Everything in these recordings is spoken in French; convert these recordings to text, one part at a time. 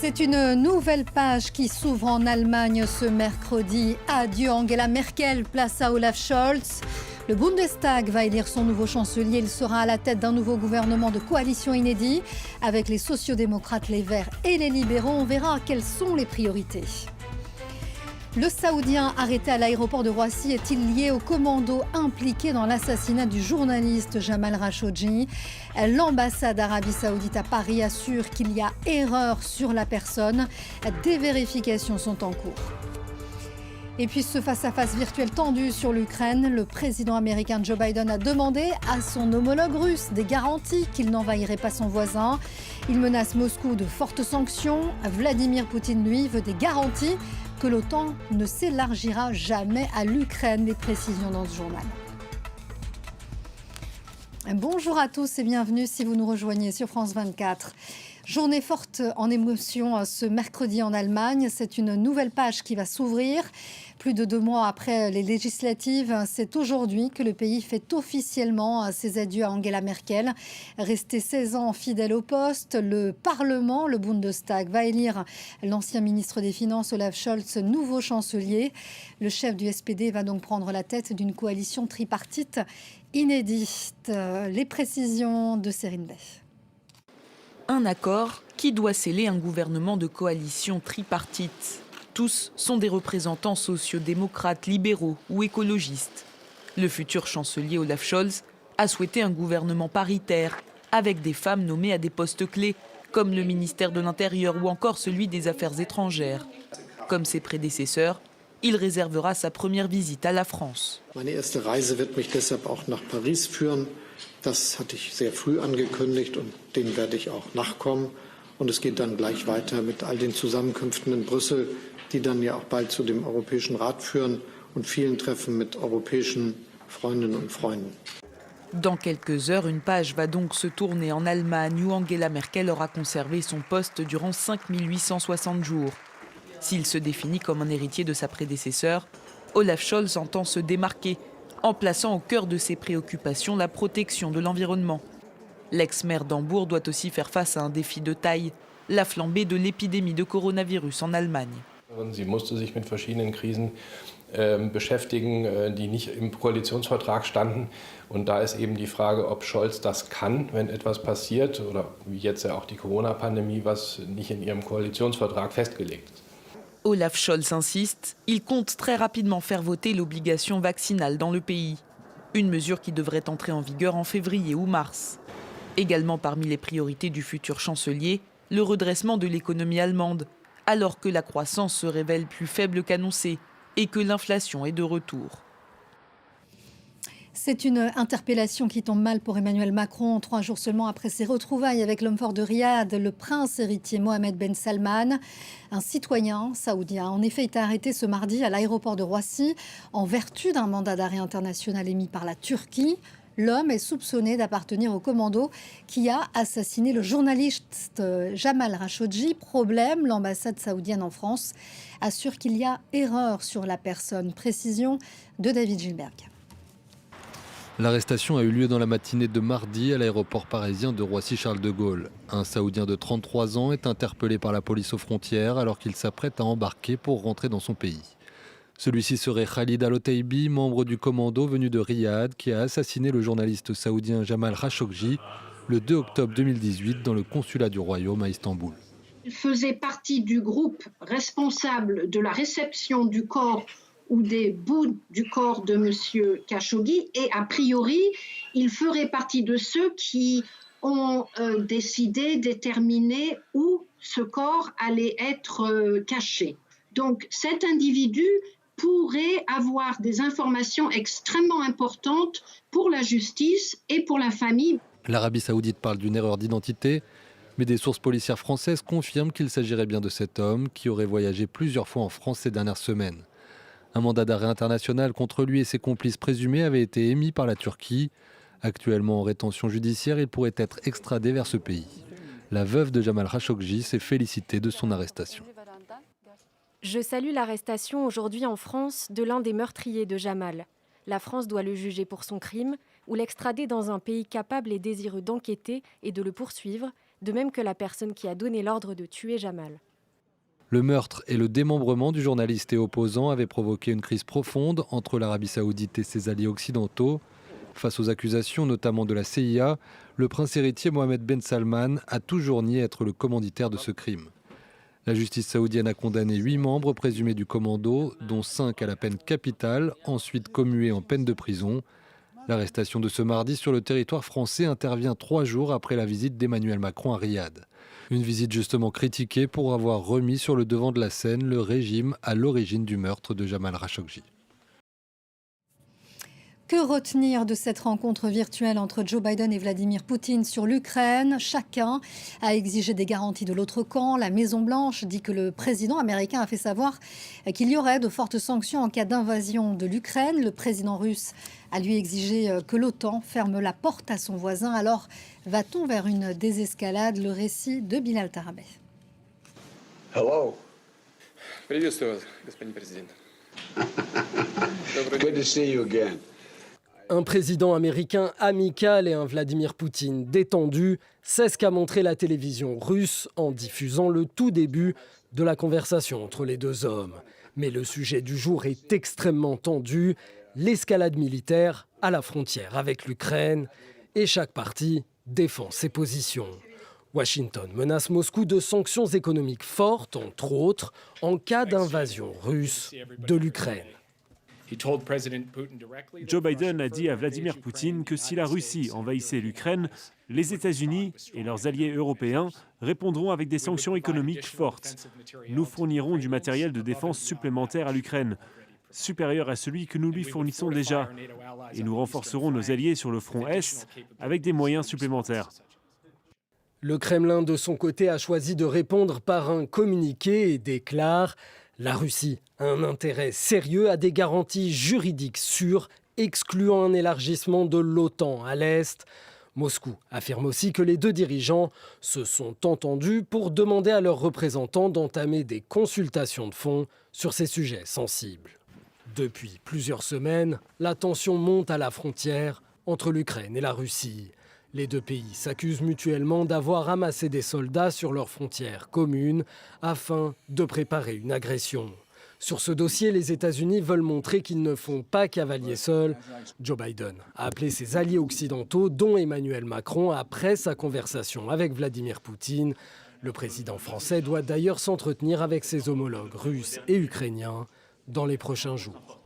C'est une nouvelle page qui s'ouvre en Allemagne ce mercredi. Adieu Angela Merkel, place à Olaf Scholz. Le Bundestag va élire son nouveau chancelier. Il sera à la tête d'un nouveau gouvernement de coalition inédit. Avec les sociodémocrates, les Verts et les libéraux, on verra quelles sont les priorités. Le Saoudien arrêté à l'aéroport de Roissy est-il lié aux commandos impliqués dans l'assassinat du journaliste Jamal Khashoggi? L'ambassade d'Arabie Saoudite à Paris assure qu'il y a erreur sur la personne. Des vérifications sont en cours. Et puis ce face-à-face virtuel tendu sur l'Ukraine, le président américain Joe Biden a demandé à son homologue russe des garanties qu'il n'envahirait pas son voisin. Il menace Moscou de fortes sanctions. Vladimir Poutine, lui, veut des garanties que l'OTAN ne s'élargira jamais à l'Ukraine. Les précisions dans ce journal. Bonjour à tous et bienvenue si vous nous rejoignez sur France 24. Journée forte en émotion ce mercredi en Allemagne. C'est une nouvelle page qui va s'ouvrir. Plus de 2 mois après les législatives, c'est aujourd'hui que le pays fait officiellement ses adieux à Angela Merkel. Restée 16 ans fidèle au poste, le Parlement, le Bundestag, va élire l'ancien ministre des Finances Olaf Scholz, nouveau chancelier. Le chef du SPD va donc prendre la tête d'une coalition tripartite inédite. Les précisions de Sérine Bey. Un accord qui doit sceller un gouvernement de coalition tripartite. Tous sont des représentants sociodémocrates, libéraux ou écologistes. Le futur chancelier Olaf Scholz a souhaité un gouvernement paritaire, avec des femmes nommées à des postes clés, comme le ministère de l'Intérieur ou encore celui des Affaires étrangères. Comme ses prédécesseurs, il réservera sa première visite à la France. Meine erste Reise wird mich deshalb auch nach Paris führen. Das hatte ich sehr früh angekündigt und dem werde ich auch nachkommen. Und es geht dann gleich weiter mit all den Zusammenkünften in Brüssel, die dann ja auch bald zu dem Europäischen Rat führen und vielen Treffen mit europäischen Freundinnen und Freunden. Dans quelques heures, une page va donc se tourner en Allemagne où Angela Merkel aura conservé son poste durant 5860 jours. S'il se définit comme un héritier de sa prédécesseur, Olaf Scholz entend se démarquer en plaçant au cœur de ses préoccupations la protection de l'environnement. L'ex-maire d'Hambourg doit aussi faire face à un défi de taille, la flambée de l'épidémie de coronavirus en Allemagne. Sie musste sich mit verschiedenen Krisen beschäftigen, die nicht im Koalitionsvertrag standen. Und da ist eben die Frage, ob Scholz das kann, wenn etwas passiert, oder wie jetzt ja auch die Corona-Pandemie, was nicht in ihrem Koalitionsvertrag festgelegt ist. Olaf Scholz insiste, il compte très rapidement faire voter l'obligation vaccinale dans le pays. Une mesure qui devrait entrer en vigueur en février ou mars. Également parmi les priorités du futur chancelier, le redressement de l'économie allemande, alors que la croissance se révèle plus faible qu'annoncé et que l'inflation est de retour. C'est une interpellation qui tombe mal pour Emmanuel Macron, 3 jours seulement après ses retrouvailles avec l'homme fort de Riyad, le prince héritier Mohammed Ben Salman. Un citoyen saoudien, en effet, été arrêté ce mardi à l'aéroport de Roissy en vertu d'un mandat d'arrêt international émis par la Turquie. L'homme est soupçonné d'appartenir au commando qui a assassiné le journaliste Jamal Khashoggi. Problème, l'ambassade saoudienne en France assure qu'il y a erreur sur la personne. Précision de David Gilberg. L'arrestation a eu lieu dans la matinée de mardi à l'aéroport parisien de Roissy-Charles de Gaulle. Un Saoudien de 33 ans est interpellé par la police aux frontières alors qu'il s'apprête à embarquer pour rentrer dans son pays. Celui-ci serait Khalid Al-Otaibi, membre du commando venu de Riyad, qui a assassiné le journaliste saoudien Jamal Khashoggi le 2 octobre 2018 dans le consulat du Royaume à Istanbul. Il faisait partie du groupe responsable de la réception du corps ou des bouts du corps de M. Khashoggi et a priori, il ferait partie de ceux qui ont déterminé où ce corps allait être caché. Donc cet individu pourrait avoir des informations extrêmement importantes pour la justice et pour la famille. L'Arabie saoudite parle d'une erreur d'identité, mais des sources policières françaises confirment qu'il s'agirait bien de cet homme qui aurait voyagé plusieurs fois en France ces dernières semaines. Un mandat d'arrêt international contre lui et ses complices présumés avait été émis par la Turquie. Actuellement en rétention judiciaire, il pourrait être extradé vers ce pays. La veuve de Jamal Khashoggi s'est félicitée de son arrestation. Je salue l'arrestation aujourd'hui en France de l'un des meurtriers de Jamal. La France doit le juger pour son crime ou l'extrader dans un pays capable et désireux d'enquêter et de le poursuivre, de même que la personne qui a donné l'ordre de tuer Jamal. Le meurtre et le démembrement du journaliste et opposant avaient provoqué une crise profonde entre l'Arabie saoudite et ses alliés occidentaux. Face aux accusations, notamment de la CIA, le prince héritier Mohammed Ben Salman a toujours nié être le commanditaire de ce crime. La justice saoudienne a condamné 8 membres présumés du commando, dont 5 à la peine capitale, ensuite commués en peine de prison. L'arrestation de ce mardi sur le territoire français intervient 3 jours après la visite d'Emmanuel Macron à Riyad. Une visite justement critiquée pour avoir remis sur le devant de la scène le régime à l'origine du meurtre de Jamal Khashoggi. Que retenir de cette rencontre virtuelle entre Joe Biden et Vladimir Poutine sur l'Ukraine? Chacun a exigé des garanties de l'autre camp. La Maison-Blanche dit que le président américain a fait savoir qu'il y aurait de fortes sanctions en cas d'invasion de l'Ukraine. Le président russe a lui exigé que l'OTAN ferme la porte à son voisin. Alors, va-t-on vers une désescalade? Le récit de Bilal Tarabeh. Hello. Приветствую вас, господин президент. Good to see you again. Un président américain amical et un Vladimir Poutine détendu, c'est ce qu'a montré la télévision russe en diffusant le tout début de la conversation entre les deux hommes. Mais le sujet du jour est extrêmement tendu, l'escalade militaire à la frontière avec l'Ukraine, et chaque parti défend ses positions. Washington menace Moscou de sanctions économiques fortes, entre autres, en cas d'invasion russe de l'Ukraine. Joe Biden a dit à Vladimir Poutine que si la Russie envahissait l'Ukraine, les États-Unis et leurs alliés européens répondront avec des sanctions économiques fortes. Nous fournirons du matériel de défense supplémentaire à l'Ukraine, supérieur à celui que nous lui fournissons déjà. Et nous renforcerons nos alliés sur le front Est avec des moyens supplémentaires. Le Kremlin, de son côté, a choisi de répondre par un communiqué et déclare « La Russie a un intérêt sérieux à des garanties juridiques sûres, excluant un élargissement de l'OTAN à l'Est ». Moscou affirme aussi que les deux dirigeants se sont entendus pour demander à leurs représentants d'entamer des consultations de fond sur ces sujets sensibles. Depuis plusieurs semaines, la tension monte à la frontière entre l'Ukraine et la Russie. Les deux pays s'accusent mutuellement d'avoir amassé des soldats sur leurs frontières communes afin de préparer une agression. Sur ce dossier, les États-Unis veulent montrer qu'ils ne font pas cavalier seul. Joe Biden a appelé ses alliés occidentaux, dont Emmanuel Macron, après sa conversation avec Vladimir Poutine. Le président français doit d'ailleurs s'entretenir avec ses homologues russes et ukrainiens dans les prochains jours.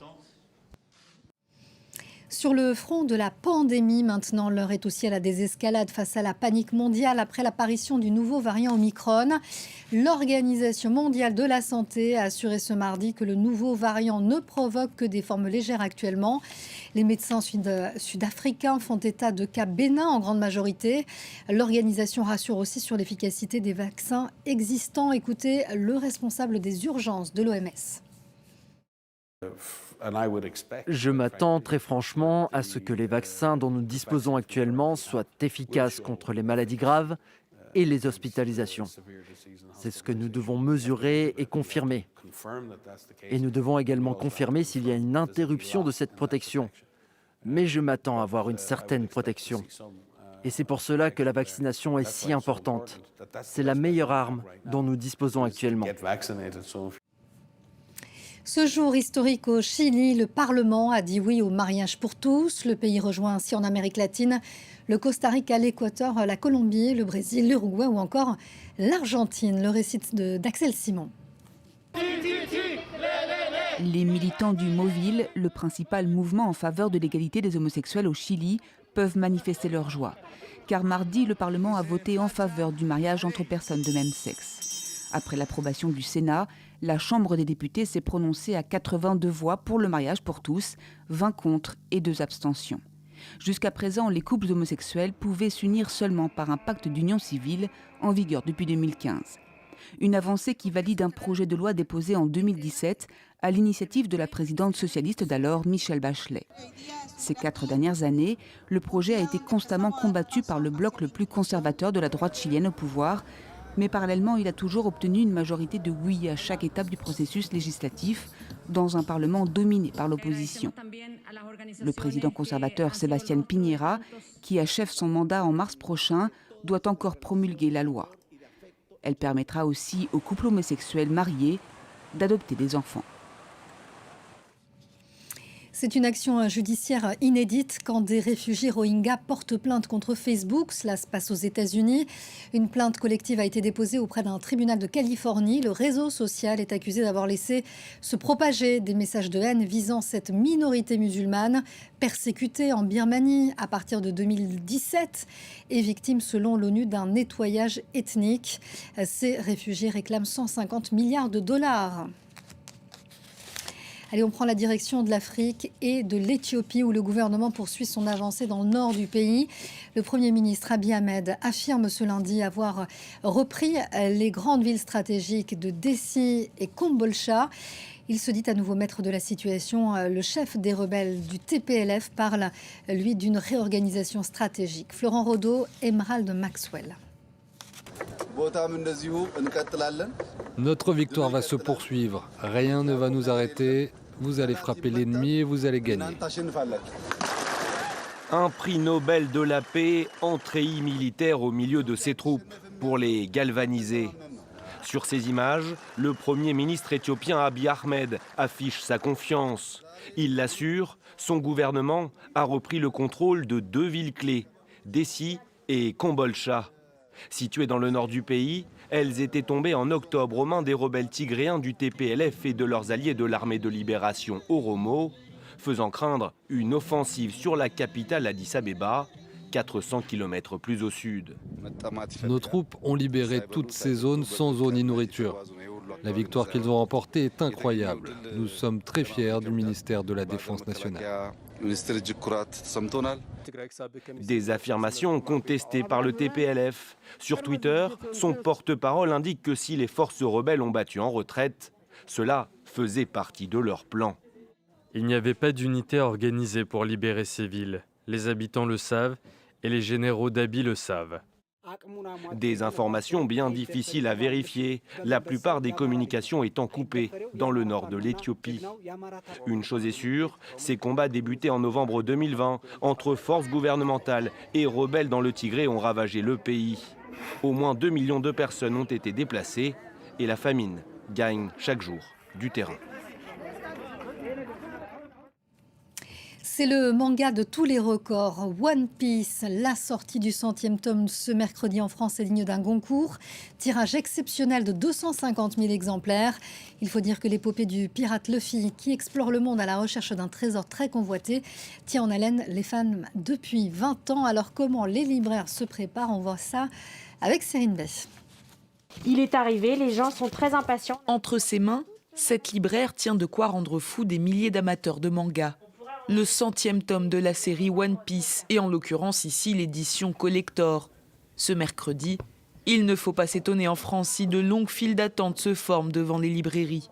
Sur le front de la pandémie, maintenant, l'heure est aussi à la désescalade face à la panique mondiale après l'apparition du nouveau variant Omicron. L'Organisation mondiale de la santé a assuré ce mardi que le nouveau variant ne provoque que des formes légères actuellement. Les médecins sud-africains font état de cas bénins en grande majorité. L'organisation rassure aussi sur l'efficacité des vaccins existants. Écoutez le responsable des urgences de l'OMS. Je m'attends très franchement à ce que les vaccins dont nous disposons actuellement soient efficaces contre les maladies graves et les hospitalisations. C'est ce que nous devons mesurer et confirmer. Et nous devons également confirmer s'il y a une interruption de cette protection. Mais je m'attends à avoir une certaine protection. Et c'est pour cela que la vaccination est si importante. C'est la meilleure arme dont nous disposons actuellement. Ce jour historique au Chili, le Parlement a dit oui au mariage pour tous. Le pays rejoint ainsi en Amérique latine le Costa Rica, l'Équateur, la Colombie, le Brésil, l'Uruguay ou encore l'Argentine. Le récit d'Axel Simon. Les militants du Movil, le principal mouvement en faveur de l'égalité des homosexuels au Chili, peuvent manifester leur joie. Car mardi, le Parlement a voté en faveur du mariage entre personnes de même sexe. Après l'approbation du Sénat, la Chambre des députés s'est prononcée à 82 voix pour le mariage pour tous, 20 contre et 2 abstentions. Jusqu'à présent, les couples homosexuels pouvaient s'unir seulement par un pacte d'union civile en vigueur depuis 2015. Une avancée qui valide un projet de loi déposé en 2017 à l'initiative de la présidente socialiste d'alors, Michelle Bachelet. Ces 4 dernières années, le projet a été constamment combattu par le bloc le plus conservateur de la droite chilienne au pouvoir, mais parallèlement, il a toujours obtenu une majorité de oui à chaque étape du processus législatif, dans un Parlement dominé par l'opposition. Le président conservateur Sebastián Piñera, qui achève son mandat en mars prochain, doit encore promulguer la loi. Elle permettra aussi aux couples homosexuels mariés d'adopter des enfants. C'est une action judiciaire inédite quand des réfugiés Rohingyas portent plainte contre Facebook. Cela se passe aux États-Unis. Une plainte collective a été déposée auprès d'un tribunal de Californie. Le réseau social est accusé d'avoir laissé se propager des messages de haine visant cette minorité musulmane persécutée en Birmanie à partir de 2017 et victime, selon l'ONU, d'un nettoyage ethnique. Ces réfugiés réclament 150 milliards de dollars. Allez, on prend la direction de l'Afrique et de l'Éthiopie où le gouvernement poursuit son avancée dans le nord du pays. Le Premier ministre Abiy Ahmed affirme ce lundi avoir repris les grandes villes stratégiques de Dessi et Kombolcha. Il se dit à nouveau maître de la situation. Le chef des rebelles du TPLF parle, lui, d'une réorganisation stratégique. Florent Rodeau, Emerald Maxwell. Notre victoire va se poursuivre. Rien ne va nous arrêter. Vous allez frapper l'ennemi et vous allez gagner. Un prix Nobel de la paix en treillis militaire au milieu de ses troupes pour les galvaniser. Sur ces images, le Premier ministre éthiopien Abiy Ahmed affiche sa confiance. Il l'assure, son gouvernement a repris le contrôle de 2 villes clés, Dessi et Kombolcha. Situées dans le nord du pays, elles étaient tombées en octobre aux mains des rebelles tigréens du TPLF et de leurs alliés de l'armée de libération Oromo, faisant craindre une offensive sur la capitale Addis Abeba, 400 km plus au sud. Nos troupes ont libéré toutes ces zones sans eau ni nourriture. La victoire qu'ils ont remportée est incroyable. Nous sommes très fiers du ministère de la Défense nationale. Des affirmations contestées par le TPLF. Sur Twitter, son porte-parole indique que si les forces rebelles ont battu en retraite, cela faisait partie de leur plan. Il n'y avait pas d'unité organisée pour libérer ces villes. Les habitants le savent et les généraux d'Abiy le savent. Des informations bien difficiles à vérifier, la plupart des communications étant coupées dans le nord de l'Éthiopie. Une chose est sûre, ces combats débutés en novembre 2020 entre forces gouvernementales et rebelles dans le Tigré ont ravagé le pays. Au moins 2 millions de personnes ont été déplacées et la famine gagne chaque jour du terrain. C'est le manga de tous les records, One Piece. La sortie du 100e tome ce mercredi en France est digne d'un Goncourt. Tirage exceptionnel de 250 000 exemplaires. Il faut dire que l'épopée du pirate Luffy, qui explore le monde à la recherche d'un trésor très convoité, tient en haleine les fans depuis 20 ans. Alors comment les libraires se préparent? On voit ça avec Céline Bay. Il est arrivé, les gens sont très impatients. Entre ses mains, cette libraire tient de quoi rendre fou des milliers d'amateurs de manga. Le 100e tome de la série One Piece, et en l'occurrence ici l'édition collector. Ce mercredi, il ne faut pas s'étonner en France si de longues files d'attente se forment devant les librairies.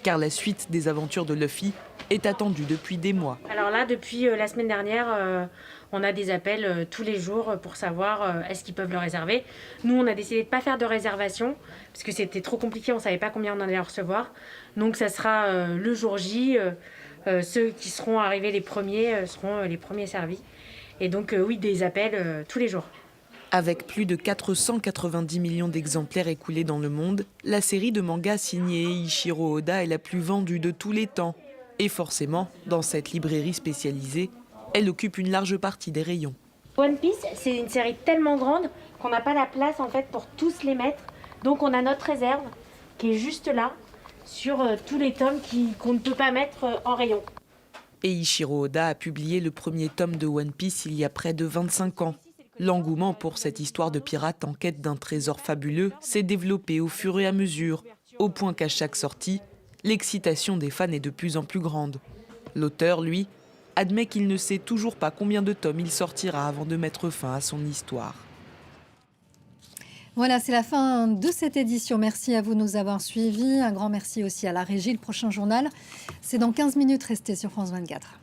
Car la suite des aventures de Luffy est attendue depuis des mois. Alors là, depuis la semaine dernière, on a des appels tous les jours pour savoir est-ce qu'ils peuvent le réserver. Nous, on a décidé de ne pas faire de réservation, parce que c'était trop compliqué, on ne savait pas combien on allait recevoir. Donc ça sera le jour J. Ceux qui seront arrivés les premiers seront les premiers servis. Et donc oui, des appels tous les jours. Avec plus de 490 millions d'exemplaires écoulés dans le monde, la série de mangas signée Eiichiro Oda est la plus vendue de tous les temps. Et forcément, dans cette librairie spécialisée, elle occupe une large partie des rayons. One Piece, c'est une série tellement grande qu'on n'a pas la place en fait pour tous les mettre. Donc on a notre réserve qui est juste là, sur tous les tomes qu'on ne peut pas mettre en rayon. Eiichiro Oda a publié le premier tome de One Piece il y a près de 25 ans. L'engouement pour cette histoire de pirate en quête d'un trésor fabuleux s'est développé au fur et à mesure, au point qu'à chaque sortie, l'excitation des fans est de plus en plus grande. L'auteur, lui, admet qu'il ne sait toujours pas combien de tomes il sortira avant de mettre fin à son histoire. Voilà, c'est la fin de cette édition. Merci à vous de nous avoir suivis. Un grand merci aussi à la régie. Le prochain journal, c'est dans 15 minutes. Restez sur France 24.